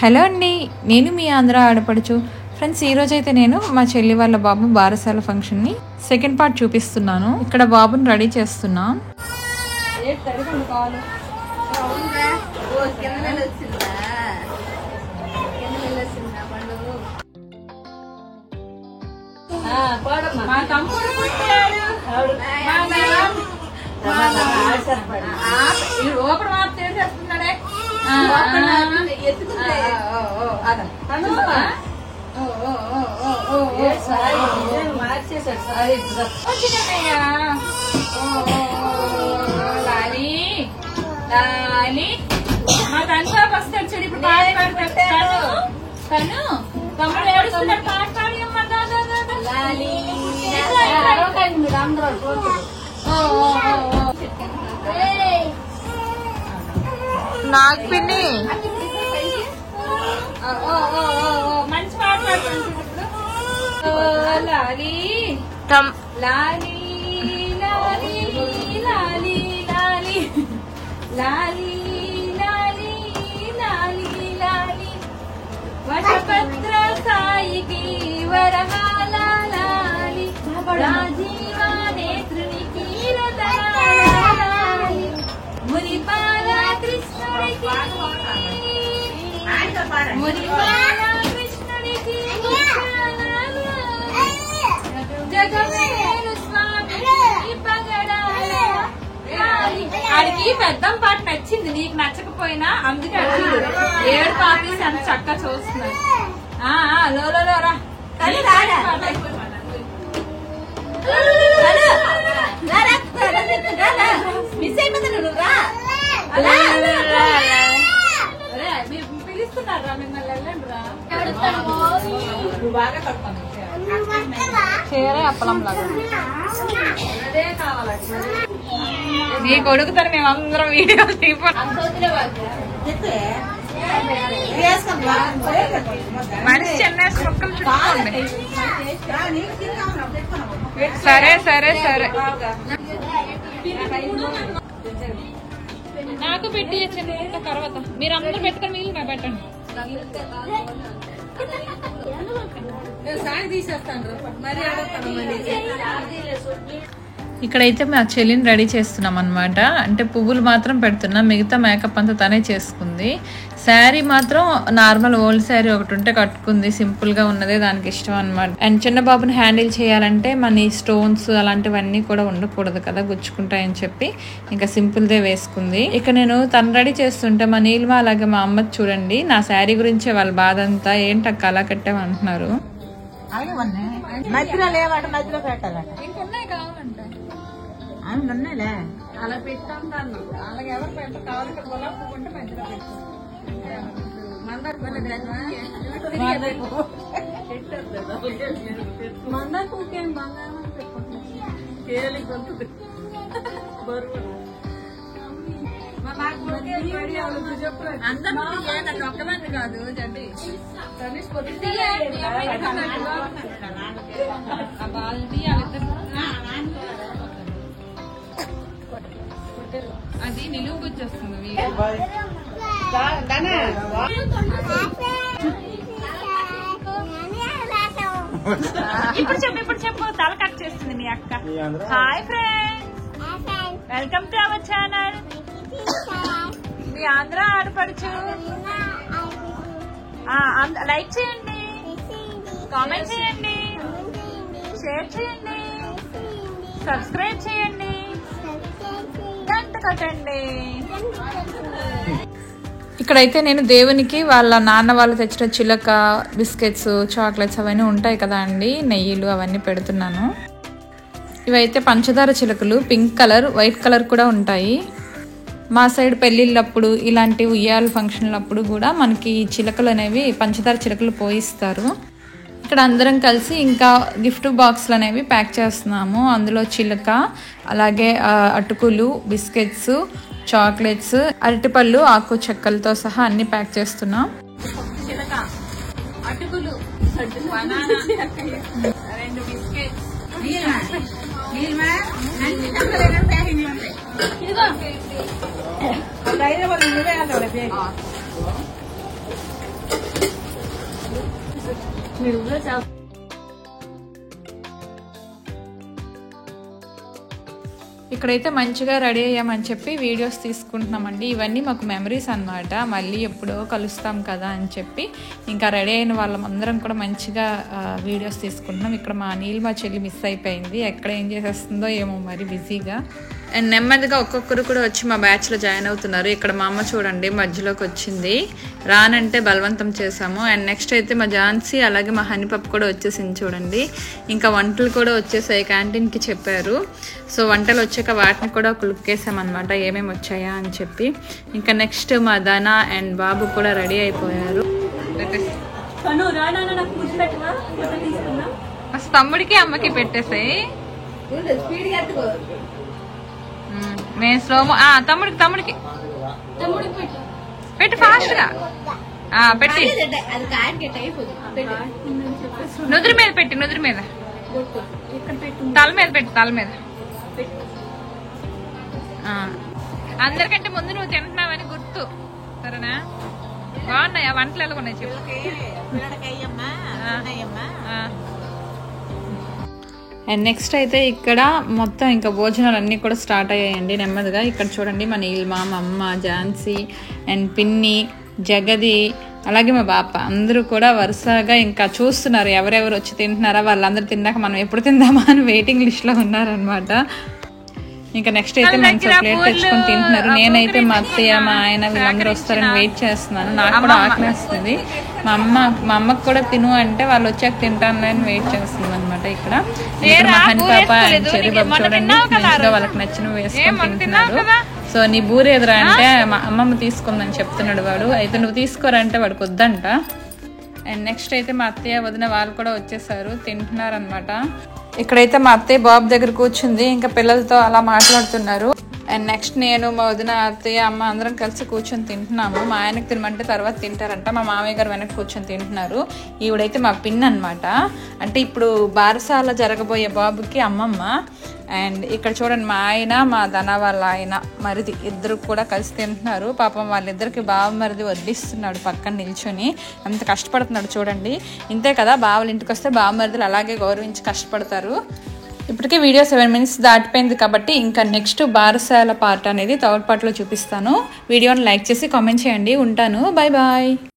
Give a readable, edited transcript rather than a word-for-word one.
Hello అండి, నేను మీ ఆంధ్ర ఆడపడుచు. ఫ్రెండ్స్, ఈరోజు అయితే నేను మా చెల్లి వాళ్ళ బాబు బారసాల ఫంక్షన్ని సెకండ్ పార్ట్ చూపిస్తున్నాను. ఇక్కడ బాబుని రెడీ చేస్తున్నా. మా తను వస్తాడు చూడు. ఇప్పుడు పాట పాడతాడు తను. తమ్ముడు ఏడుస్తున్నాడు, పాట పాడి నాకు పిన్ని మంచి పాట పాడుతుంది ఇప్పుడు. లాలి లాలి లాలి లాలి లాలి లాలి లాలి లాలి లాలి వటపత్ర సాయికి వరహాల లాలి రాజీవా నేత్రునికి రతనాలి మురిపాల కృష్ణుడికి మురిపాల కృష్ణుడికి జగమేలు స్వామి పగడాల. ఆడికి పెద్దం పాట నచ్చింది, నీకు నచ్చకపోయినా అందుకే ఏడు పాపీస్ అంత చక్కగా చూస్తున్నాడు. లోరా పిలుస్తున్నారా మిమ్మల్ని? వెళ్ళండి రా. బాగా కట్టుకోండి చీర అప్పలం లాగా. అదే కావాలండి. నీ కొడుకుతారు, మేమందరం వీడియో మనిషి చెన్నేసి మొక్కలు చుట్టుకోండి. సరే సరే సరే, నాకు పెట్టి చిన్న తర్వాత మీరు అందరూ పెట్టుకొని మిగిలిన పెట్టండి. ఇక్కడైతే మా చెల్లిని రెడీ చేస్తున్నాం అనమాట. అంటే పువ్వులు మాత్రం పెడుతున్నాం, మిగతా మేకప్ అంతా తనే చేసుకుంది. శారీ మాత్రం నార్మల్ ఓల్డ్ శారీ ఒకటి ఉంటే కట్టుకుంది, సింపుల్ గా ఉన్నదే దానికి ఇష్టం అనమాట. అండ్ చిన్న బాబుని హ్యాండిల్ చేయాలంటే మన స్టోన్స్ అలాంటివన్నీ కూడా ఉండకూడదు కదా, గుచ్చుకుంటాయని చెప్పి ఇంకా సింపుల్దే వేసుకుంది. ఇక నేను తను రెడీ చేస్తుంటే మా నీలిమ అలాగే మా అమ్మ చూడండి, నా శారీ గురించే వాళ్ళ బాధ అంతా. ఏంటక్క అలా కట్టామంటున్నారు. మధ్యలో లేవాట, మధ్యలో పెట్టాలట. ఇంకున్నాయి కావాలంటే ఉన్నాయిలే, అలా పెట్టాను. అలాగే ఎవరు పెట్ట కావాలంటే గులాబీ పువ్వు ఉంటే మధ్యలో పెట్టు. మందార పువ్వుకేం బాగా పెట్టుకుంటుంది. అందరూ ఒక్కదాన్ని కాదు జడ్డి అది నిలువుకి వచ్చేస్తుంది. ఇప్పుడు చెప్పు తల కట్ చేస్తుంది మీ అక్క. Hi friends, welcome to our channel. మీ ఆంధ్ర ఆడపడుచు. లైక్ చేయండి, కామెంట్ చేయండి, షేర్ చేయండి, సబ్స్క్రైబ్ చేయండి, గంట కొట్టండి. ఇక్కడైతే నేను దేవునికి వాళ్ళ నాన్న వాళ్ళు తెచ్చిన చిలక, బిస్కెట్స్, చాక్లెట్స్ అవన్నీ ఉంటాయి కదా అండి, నెయ్యిలు అవన్నీ పెడుతున్నాను. ఇవైతే పంచదార చిలకలు, పింక్ కలర్, వైట్ కలర్ కూడా ఉంటాయి. మా సైడ్ పెళ్ళిళ్ళప్పుడు ఇలాంటి ఉయ్యాల ఫంక్షన్లప్పుడు కూడా మనకి చిలకలు అనేవి పంచదార చిలకలు పోయిస్తారు. ఇక్కడ అందరం కలిసి ఇంకా గిఫ్ట్ బాక్స్లు అనేవి ప్యాక్ చేస్తున్నాము. అందులో చిలక, అలాగే అటుకులు, బిస్కెట్స్, చాక్లెట్స్, అరటిపళ్ళు, ఆకు చెక్కలతో సహా అన్ని ప్యాక్ చేస్తున్నాం. చిలక, అటుకులు, రెండు బిస్కెట్స్, ఇక్కడైతే మంచిగా రెడీ అయ్యామని చెప్పి వీడియోస్ తీసుకుంటున్నామండి. ఇవన్నీ మాకు మెమరీస్ అన్నమాట. మళ్ళీ ఎప్పుడో కలుస్తాం కదా అని చెప్పి ఇంకా రెడీ అయిన వాళ్ళందరం కూడా మంచిగా వీడియోస్ తీసుకుంటున్నాం. ఇక్కడ మా నీలిమ చెల్లి మిస్ అయిపోయింది. ఎక్కడ ఏం చేసేస్తుందో ఏమో మరి బిజీగా. అండ్ నెమ్మదిగా ఒక్కొక్కరు కూడా వచ్చి మా బ్యాచ్లో జాయిన్ అవుతున్నారు. ఇక్కడ మా అమ్మ చూడండి మధ్యలోకి వచ్చింది, రానంటే బలవంతం చేసాము. అండ్ నెక్స్ట్ అయితే మా ఝాన్సీ అలాగే మా హనీపప్పు కూడా వచ్చేసింది చూడండి. ఇంకా వంటలు కూడా వచ్చేసాయి, క్యాంటీన్కి చెప్పారు. సో వంటలు వచ్చాక వాటిని కూడా ఒక లుక్ వేసామన్నమాట, ఏమేమి వచ్చాయా అని చెప్పి. ఇంకా నెక్స్ట్ మా ధన అండ్ బాబు కూడా రెడీ అయిపోయారు. తమ్ముడికి అమ్మకి పెట్టేసాయి. నేను స్లోమో తమ్ముడికి పెట్టి ఫాస్ట్గా పెట్టి నుదురు మీద పెట్టి, నుదురు మీద తల మీద పెట్టి, తల మీద. అందరికంటే ముందు నువ్వు తింటున్నావని గుర్తు, సరేనా? బాగున్నాయా వంటలు? ఎలా ఉన్నాయి చెప్పు. అండ్ నెక్స్ట్ అయితే ఇక్కడ మొత్తం ఇంకా భోజనాలు అన్నీ కూడా స్టార్ట్ అయ్యాయండి నెమ్మదిగా. ఇక్కడ చూడండి మా నీలిమ, మా అమ్మ, ఝాన్సీ అండ్ పిన్ని, జగది అలాగే మా బాప అందరూ కూడా వరుసగా ఇంకా చూస్తున్నారు ఎవరెవరు వచ్చి తింటున్నారా. వాళ్ళందరూ తిన్నాక మనం ఎప్పుడు తిందామా అని వెయిటింగ్ లిస్ట్లో ఉన్నారనమాట. ఇంకా నెక్స్ట్ అయితే మంచి ప్లేట్ తెచ్చుకొని తింటున్నారు. నేనైతే మా అత్తయ్య, మా ఆయన వీళ్ళందరూ వస్తారని వెయిట్ చేస్తున్నాను. నాకు కూడా ఆకలిస్తుంది. మా అమ్మకు కూడా తిను అంటే వాళ్ళు వచ్చాక తింటాను అని వెయిట్ చేస్తుంది అనమాట. ఇక్కడ మా హనీ పాప అండ్ చెర్రీ బాబు చూడండి మంచిగా వాళ్ళకి నచ్చినవి వేసుకొని తింటున్నారు. సో నీ బూరి ఎదురా అంటే మా అమ్మమ్మ తీసుకుందని చెప్తున్నాడు వాడు. అయితే నువ్వు తీసుకోరంటే వాడికి వద్దంట. అండ్ నెక్స్ట్ అయితే మా అత్తయ్య వదిన వాళ్ళు కూడా వచ్చేసారు, తింటున్నారు అనమాట. ఇక్కడైతే మా అత్తయ్య బాబు దగ్గర కూర్చుంది, ఇంకా పిల్లలతో అలా మాట్లాడుతున్నారు. అండ్ నెక్స్ట్ నేను, మా వదిన, అత్తయ్య, అమ్మ అందరం కలిసి కూర్చొని తింటున్నాము. మా ఆయనకు తినమంటే తర్వాత తింటారంట. మా మామయ్య గారు వెనక్కి కూర్చొని తింటున్నారు. ఈవిడైతే మా పిన్ అనమాట, అంటే ఇప్పుడు బారసాల జరగబోయే బాబుకి అమ్మమ్మ. అండ్ ఇక్కడ చూడండి మా ఆయన, మా ధన వాళ్ళ ఆయన మరిది ఇద్దరు కూడా కలిసి తింటున్నారు. పాపం వాళ్ళిద్దరికి బావ మరిది వడ్డిస్తున్నాడు పక్కన నిల్చొని, అంత కష్టపడుతున్నాడు చూడండి. ఇంతే కదా, బావలు ఇంటికి వస్తే బావ మరిదులు అలాగే గౌరవించి కష్టపడతారు. ఇప్పటికే వీడియో 7 minutes దాటిపోయింది కాబట్టి ఇంకా నెక్స్ట్ బారసాల పార్ట్ అనేది థర్డ్ పార్ట్లో చూపిస్తాను. వీడియోని లైక్ చేసి కామెంట్ చేయండి. ఉంటాను, బాయ్ బాయ్.